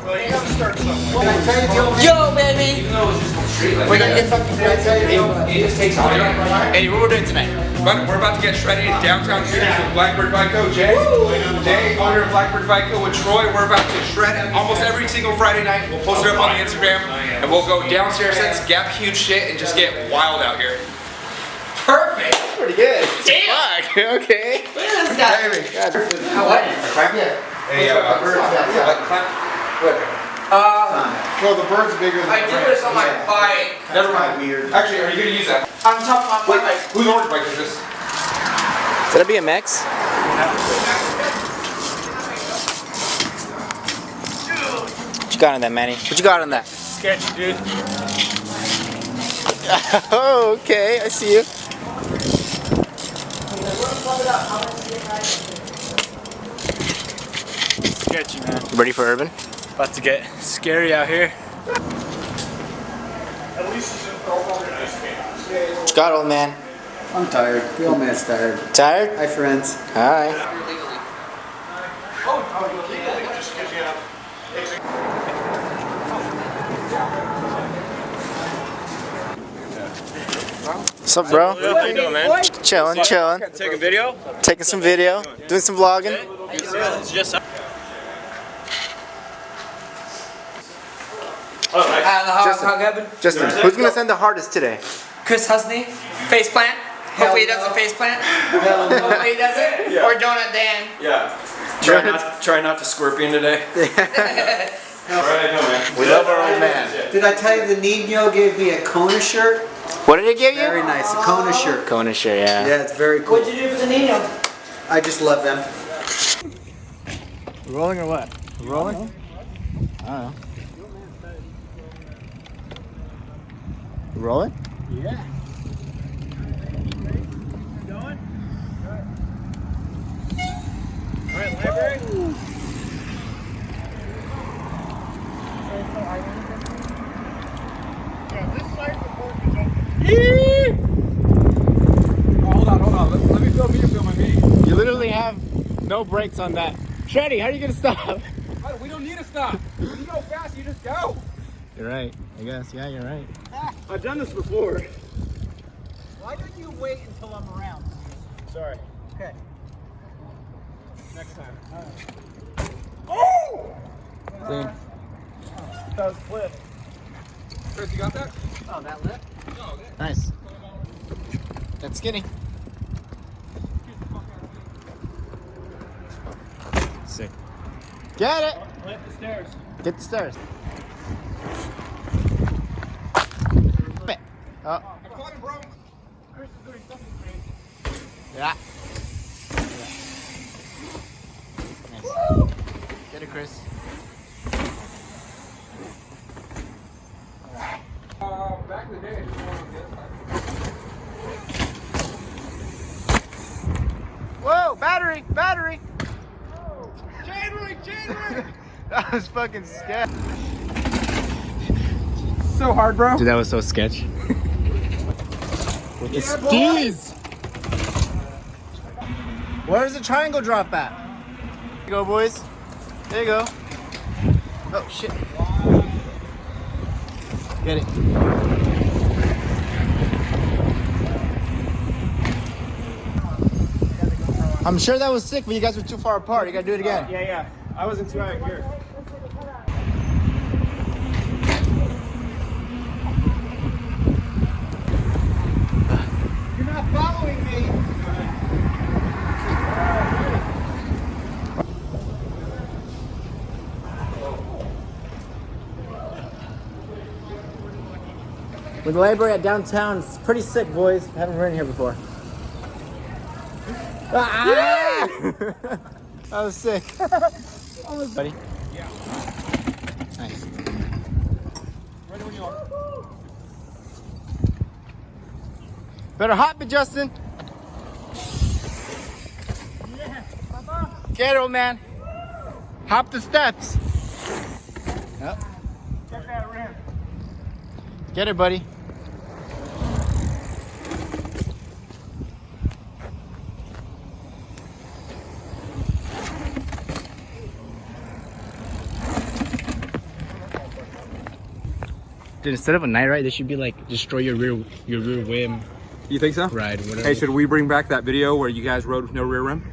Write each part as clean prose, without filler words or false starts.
Yo, baby! We're gonna get fucking It just takes all day. Eddie, what we're doing tonight? We're about to get shredded in downtown Phoenix with Blackbird Vico. Jay, owner of Blackbird Vico with Troy. We're about to shred it almost every single Friday night. We'll post it up on the Instagram, and we'll go downstairs, set gap huge shit, and just get wild out here. Perfect. Pretty good. Damn. Okay. Look at this guy. How white? Clamp? Yeah. Well, the bird's bigger than I do this on my bike. Never mind. Weird. Actually, are you gonna use that? I'm top of my bike. Whose orange bike is this? Is that a BMX? What you got on that, Manny? What you got on that? Sketchy, dude. Oh, okay. I see you. Sketchy, man. Ready for Urban? About to get scary out here. What you got, old man? I'm tired. The old man's tired. Tired? Hi, friends. Hi. What's up, bro? How you doing, man? Chilling. Take a video? Taking some video. Doing some vlogging. It's just. Justin, who's gonna send the hardest today? Chris Husney, face plant. Hopefully he doesn't face plant. Hopefully he doesn't. Yeah. Or Donut Dan. Yeah. Try not to scorpion today. Alright, no, man. We love our old man. Did I tell you the Nino gave me a Kona shirt? What did he give you? Very nice. A Kona shirt. Kona shirt, yeah. Yeah, it's very cool. What'd you do for the Nino? I just love them. Rolling or what? Rolling? I don't know. Rolling? Yeah. Alright, library. Hold on. Let me film you filming me. You literally have no brakes on that. Shreddy, how are you gonna stop? We don't need to stop. When you go fast, you just go. You're right, I guess. Yeah, you're right. I've done this before. Why didn't you wait until I'm around? Sorry. Okay. Next time. Clean. That was a flip. Chris, you got that? Oh, that lip? Nice. That's skinny. Sick. Get it! Climb the stairs. Get the stairs. Oh. I caught him, bro. Chris is doing something crazy. Yeah. Nice. Get it, Chris. Back in the day, I just wanted to get Whoa, battery! Chainring! That was fucking sketch. So hard, bro. Dude, that was so sketch. With the skis! Where's the triangle drop at? There you go, boys. There you go. Oh, shit. Get it. I'm sure that was sick, but you guys were too far apart. You gotta do it again. Yeah. I wasn't too out of gear. You're not following me. With the library at downtown, it's pretty sick, boys. I haven't ridden here before. Ah! That was sick. Almost, buddy. Yeah. Nice. Ready when you are. Better hop it, Justin. Yeah. Get it, old man. Hop the steps. Yep. Get that rim. Get it, buddy. Dude, instead of a night ride, they should be like destroy your rear rim You think so? ride, whatever. Hey, should we bring back that video where you guys rode with no rear rim?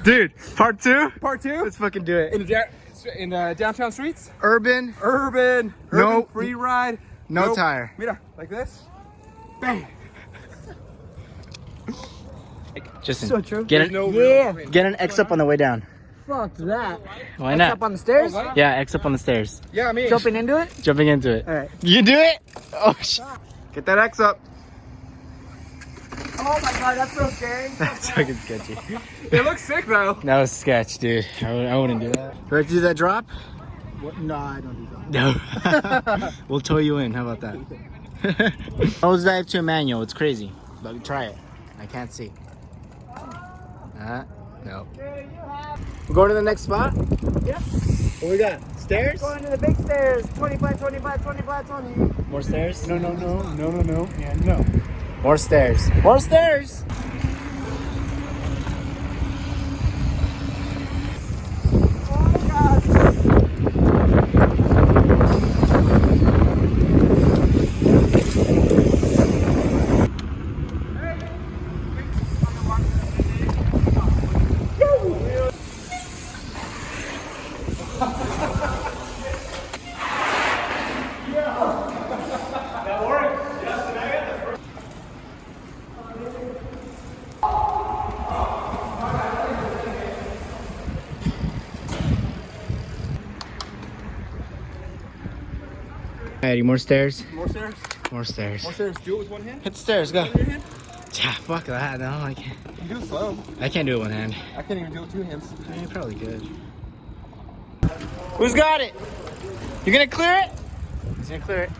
Dude, part 2? Part 2? Let's fucking do it. In the downtown streets? Urban, No free ride. no tire. Mira, like this. Bang. Justin, So true. get an get an X up on the way down. Fuck that. Why X not? up on the stairs? Yeah, X up on the stairs. Yeah, I mean. Jumping into it? Jumping into it. Alright. You do it? Oh shit. Get that X up. Oh my god, that's so scary. That's fucking sketchy. It looks sick though. That was sketch, dude. I wouldn't do that. Ready to do that drop? What? No, I don't do that. No. We'll tow you in. How about that? Nose dive to a manual. It's crazy. But try it. I can't see. No. We're going to the next spot? Yeah. What we got? Stairs? Going to the big stairs. 25, 25, 25, 20. More stairs? No, and no. More stairs. More stairs! Oh god. Eddie, more stairs? More stairs? More stairs. More stairs. Do it with one hand? Hit the stairs, go. With your hand? Yeah, fuck that. No, I can't. You do it slow. I can't do it one hand. I can't even do it with two hands. I probably could. Who's got it? You gonna clear it? He's gonna clear it.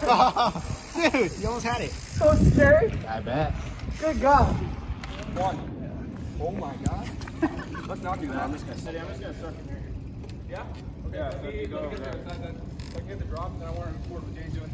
Oh, dude, you almost had it. So scary. I bet. Good god. One. Oh my god. Let's not do that. I'm just gonna sit down. I'm just gonna start from here. Yeah? Okay. Yeah, so you go. I can get the drop and then I want to record what Jay's doing.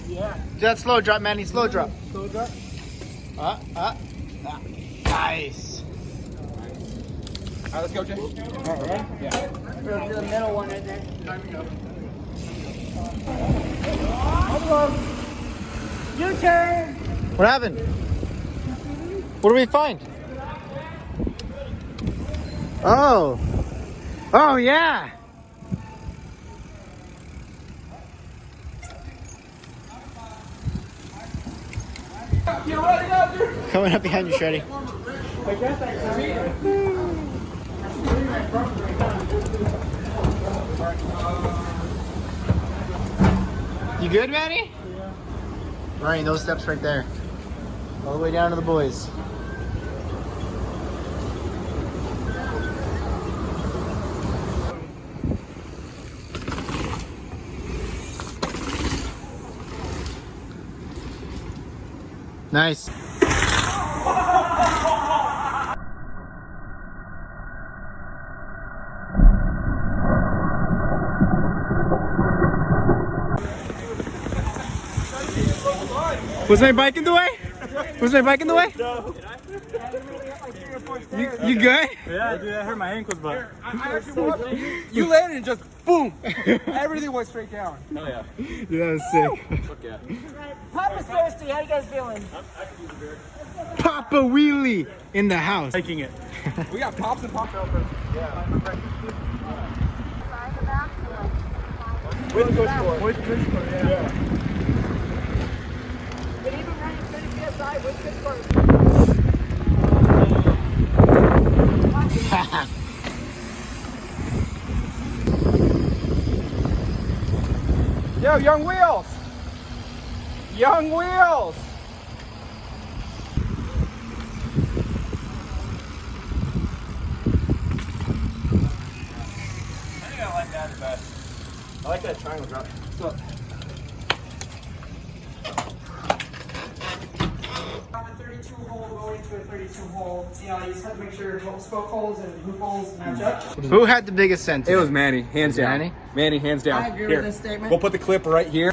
Yeah. Do that slow drop, Manny. Slow drop. Slow drop. Nice. Alright, let's go, Jay. Alright. Yeah. Go to the middle one right there. Time to go. U-turn. What happened? What do we find? Oh. Oh, yeah. Coming up behind you, Shreddy. You good, Manny? Yeah. Right, those steps right there. All the way down to the boys. Nice. Was my bike in the way? Was my bike in the way? No. You good? Yeah, dude, I hurt my ankles, but. I actually walked. You landed and just boom. Everything went straight down. Oh, yeah. Dude, that was sick. Fuck yeah. Papa's thirsty. How you guys feeling? Papa Wheelie in the house. Taking it. We got pops and pops out. With Pittsburgh, yeah. But even running 30 PSI with Pittsburgh. Yo, Young Wheels! Young Wheels! I think I like that the best. I like that triangle drop. What's up? every 2 holes. You know, you just have to make sure your spoke holes and hoop holes match up. Who had the biggest scent? It was Manny, hands down. Manny? Manny, hands down. I agree Here, with this statement. we'll put the clip right here.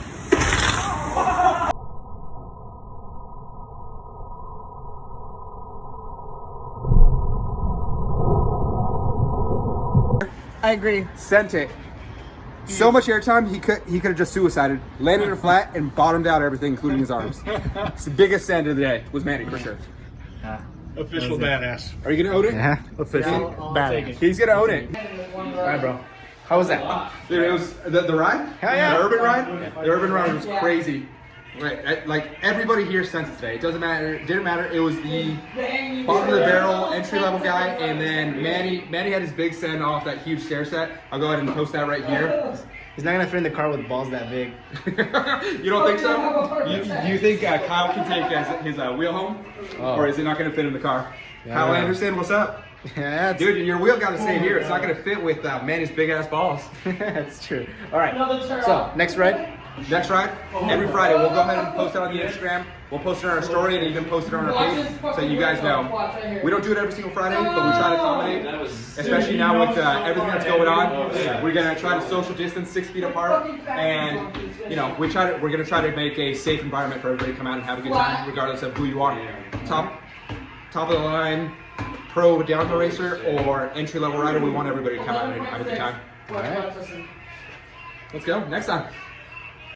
I agree. Sent it. So much airtime, he could have just suicided. Landed it flat and bottomed out everything, including his arms. It's the biggest send of the day. Was Manny for sure. Official badass. Are you gonna own it? Yeah. Official Badass. He's gonna own it. Alright, bro. How was that? Dude, it was the ride. Hell yeah. The urban ride. The urban ride was crazy. Right, like everybody here sent it today. It doesn't matter. It didn't matter. It was the bottom of the barrel entry level guy, and then Manny had his big send off that huge stair set. I'll go ahead and post that right here. He's not gonna fit in the car with balls that big. You don't think so? You think Kyle can take his wheel home, or is it not gonna fit in the car? Kyle Anderson, what's up? Yeah, Dude, your wheel gotta stay here. It's not gonna fit with Manny's big ass balls. that's true. Alright, so next ride. Next ride, every Friday, we'll go ahead and post it on the Instagram. We'll post it on our story and even post it on our page so you guys know. We don't do it every single Friday, but we try to accommodate, especially now with everything that's going on. We're gonna try to social distance 6 feet apart, and you know, we're gonna try to make a safe environment for everybody to come out and have a good time, regardless of who you are. Top of the line, pro downhill racer, or entry level rider. We want everybody to come out and have a good time. Alright. Let's go next time.